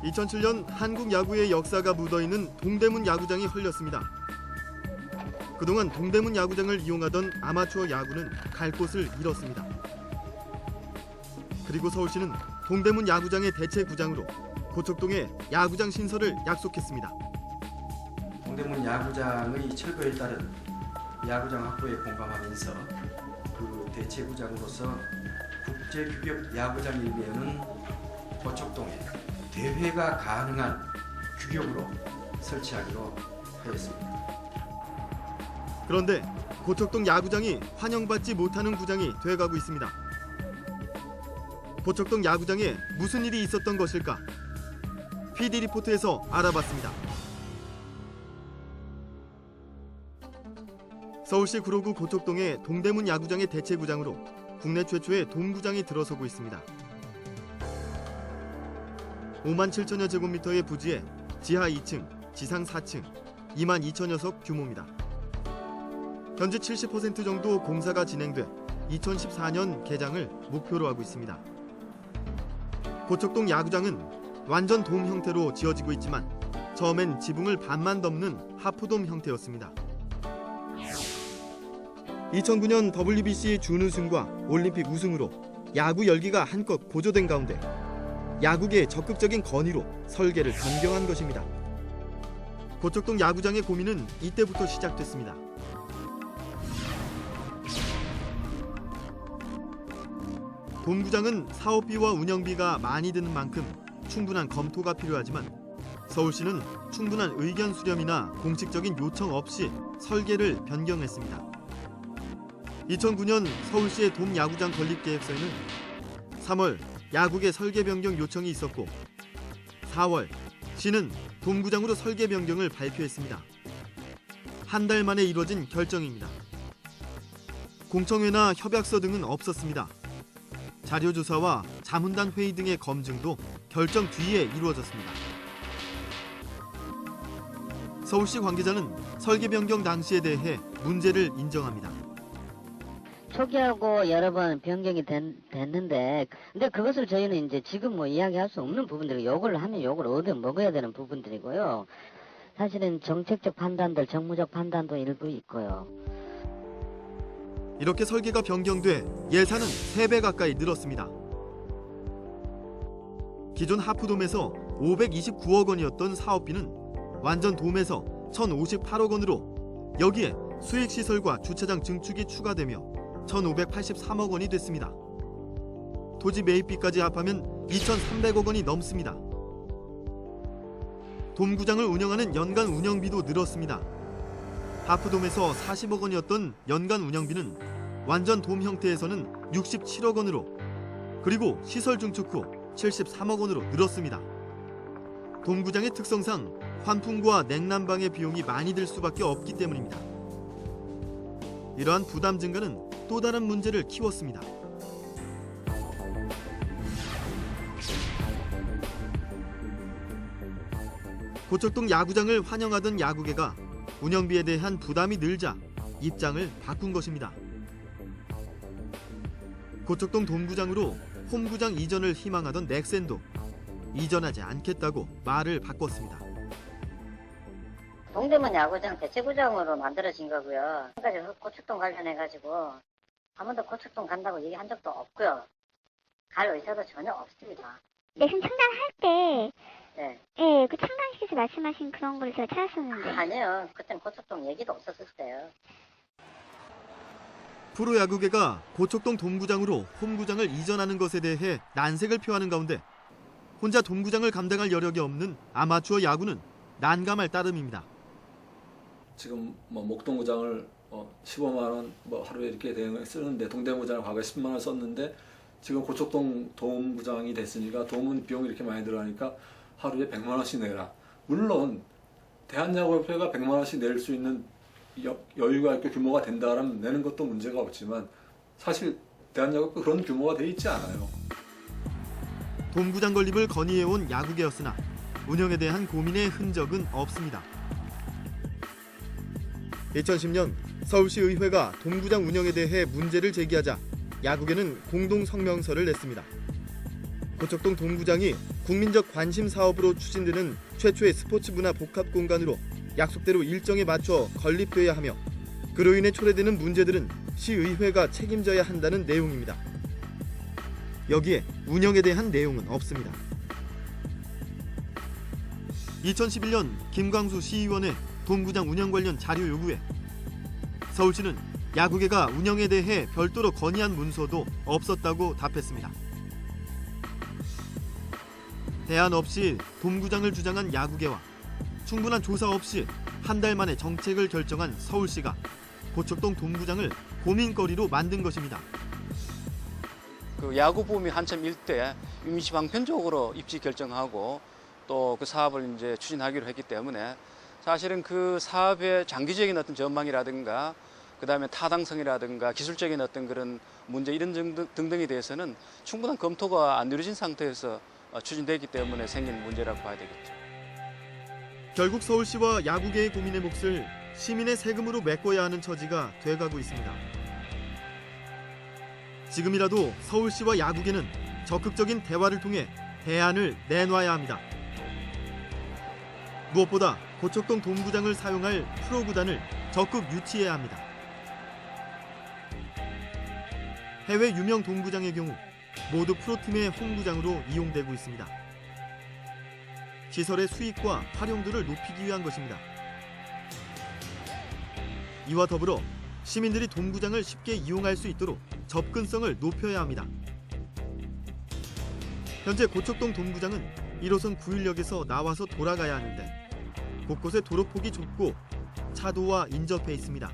2007년 한국 야구의 역사가 묻어있는 동대문 야구장이 헐렸습니다. 그동안 동대문 야구장을 이용하던 아마추어 야구는 갈 곳을 잃었습니다. 그리고 서울시는 동대문 야구장의 대체 구장으로 고척동에 야구장 신설을 약속했습니다. 동대문 야구장의 철거에 따른 야구장 확보에 공감하면서 그 대체 구장으로서 국제규격 야구장 일부에는 고척동에 대회가 가능한 규격으로 설치하기로 하였습니다. 그런데 고척동 야구장이 환영받지 못하는 구장이 돼가고 있습니다. 고척동 야구장에 무슨 일이 있었던 것일까? PD 리포트에서 알아봤습니다. 서울시 구로구 고척동의 동대문 야구장의 대체 구장으로 국내 최초의 돔구장이 들어서고 있습니다. 5만 7천여 제곱미터의 부지에 지하 2층, 지상 4층, 2만 2천여 석 규모입니다. 현재 70% 정도 공사가 진행돼 2014년 개장을 목표로 하고 있습니다. 고척동 야구장은 완전 돔 형태로 지어지고 있지만 처음엔 지붕을 반만 덮는 하프돔 형태였습니다. 2009년 WBC 준우승과 올림픽 우승으로 야구 열기가 한껏 고조된 가운데 야구계의 적극적인 건의로 설계를 변경한 것입니다. 고척동 야구장의 고민은 이때부터 시작됐습니다. 돔구장은 사업비와 운영비가 많이 드는 만큼 충분한 검토가 필요하지만 서울시는 충분한 의견 수렴이나 공식적인 요청 없이 설계를 변경했습니다. 2009년 서울시의 돔 야구장 건립 계획서에는 3월 야구계 설계 변경 요청이 있었고 4월 시는 돔구장으로 설계 변경을 발표했습니다. 한 달 만에 이뤄진 결정입니다. 공청회나 협약서 등은 없었습니다. 자료조사와 자문단 회의 등의 검증도 결정 뒤에 이루어졌습니다. 서울시 관계자는 설계 변경 당시에 대해 문제를 인정합니다. 초기하고 여러 번 변경이 됐는데, 근데 그것을 저희는 이제 지금 뭐 이야기할 수 없는 부분들이 요걸 하면 요걸 얻어 먹어야 되는 부분들이고요. 사실은 정책적 판단들, 정무적 판단도 일부 있고요. 이렇게 설계가 변경돼 예산은 3배 가까이 늘었습니다. 기존 하프돔에서 529억 원이었던 사업비는 완전 돔에서 1,058억 원으로 여기에 수익시설과 주차장 증축이 추가되며 1,583억 원이 됐습니다. 토지 매입비까지 합하면 2,300억 원이 넘습니다. 돔구장을 운영하는 연간 운영비도 늘었습니다. 하프돔에서 40억 원이었던 연간 운영비는 완전 돔 형태에서는 67억 원으로 그리고 시설 증축 후 73억 원으로 늘었습니다. 돔구장의 특성상 환풍구와 냉난방의 비용이 많이 들 수밖에 없기 때문입니다. 이러한 부담 증가는 또 다른 문제를 키웠습니다. 고척동 야구장을 환영하던 야구계가 운영비에 대한 부담이 늘자 입장을 바꾼 것입니다. 고척동 돔구장으로 홈구장 이전을 희망하던 넥센도 이전하지 않겠다고 말을 바꿨습니다. 동대문 야구장 대체구장으로 만들어진 거고요. 지금까지 고척동 관련해가지고 한 번도 고척동 간다고 얘기한 적도 없고요. 갈 의사도 전혀 없습니다. 내신 창단할 때, 네. 예, 그 창단식에서 말씀하신 그런 걸 제가 찾았었는데. 아니요. 그땐 고척동 얘기도 없었어요. 프로야구계가 고척동 돔구장으로 홈구장을 이전하는 것에 대해 난색을 표하는 가운데 혼자 돔구장을 감당할 여력이 없는 아마추어 야구는 난감할 따름입니다. 지금 뭐 목동구장을 15만 원 뭐 하루에 이렇게 쓰는데 동대문구장을 과거에 10만 원 썼는데 지금 고척동 돔구장이 됐으니까 돔은 비용이 이렇게 많이 들어가니까 하루에 100만 원씩 내라. 물론 대한야구협회가 100만 원씩 낼 수 있는 여유가 있고 규모가 된다면 내는 것도 문제가 없지만 사실 대한야구가 그런 규모가 돼 있지 않아요. 돔구장 건립을 건의해온 야구계였으나 운영에 대한 고민의 흔적은 없습니다. 2010년 서울시의회가 돔구장 운영에 대해 문제를 제기하자 야구계는 공동 성명서를 냈습니다. 고척동 동구장이 국민적 관심 사업으로 추진되는 최초의 스포츠 문화 복합 공간으로 약속대로 일정에 맞춰 건립돼야 하며 그로 인해 초래되는 문제들은 시의회가 책임져야 한다는 내용입니다. 여기에 운영에 대한 내용은 없습니다. 2011년 김광수 시의원의 동구장 운영 관련 자료 요구에 서울시는 야구계가 운영에 대해 별도로 건의한 문서도 없었다고 답했습니다. 대안 없이 동구장을 주장한 야구계와 충분한 조사 없이 한 달 만에 정책을 결정한 서울시가 고척동 동구장을 고민거리로 만든 것입니다. 그 야구 붐이 한참 일 때 임시 방편적으로 입지 결정하고 또 그 사업을 이제 추진하기로 했기 때문에 사실은 그 사업의 장기적인 어떤 전망이라든가 그다음에 타당성이라든가 기술적인 어떤 그런 문제 이런 등등에 대해서는 충분한 검토가 안 이루어진 상태에서 추진되기 때문에 생긴 문제라고 봐야 되겠죠. 결국 서울시와 야구계의 고민의 몫을 시민의 세금으로 메꿔야 하는 처지가 돼가고 있습니다. 지금이라도 서울시와 야구계는 적극적인 대화를 통해 대안을 내놔야 합니다. 무엇보다 고척동 동구장을 사용할 프로구단을 적극 유치해야 합니다. 해외 유명 동구장의 경우 모두 프로팀의 홈구장으로 이용되고 있습니다. 시설의 수익과 활용도를 높이기 위한 것입니다. 이와 더불어 시민들이 동구장을 쉽게 이용할 수 있도록 접근성을 높여야 합니다. 현재 고척동 동구장은 1호선 구일역에서 나와서 돌아가야 하는데 곳곳에 도로폭이 좁고 차도와 인접해 있습니다.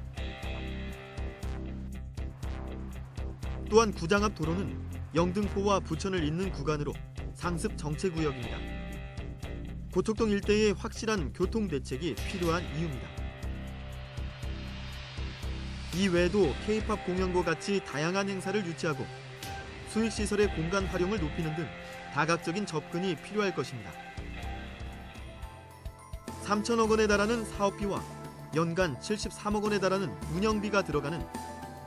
또한 구장 앞 도로는 영등포와 부천을 잇는 구간으로 상습 정체구역입니다. 고척동 일대에 확실한 교통 대책이 필요한 이유입니다. 이 외에도 K-팝 공연과 같이 다양한 행사를 유치하고 수익시설의 공간 활용을 높이는 등 다각적인 접근이 필요할 것입니다. 3천억 원에 달하는 사업비와 연간 73억 원에 달하는 운영비가 들어가는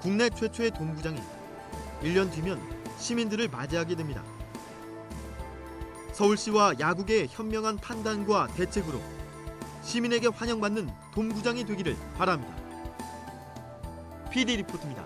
국내 최초의 동구장이 1년 뒤면 시민들을 맞이하게 됩니다. 서울시와 야구계의 현명한 판단과 대책으로 시민에게 환영받는 동구장이 되기를 바랍니다. PD 리포트입니다.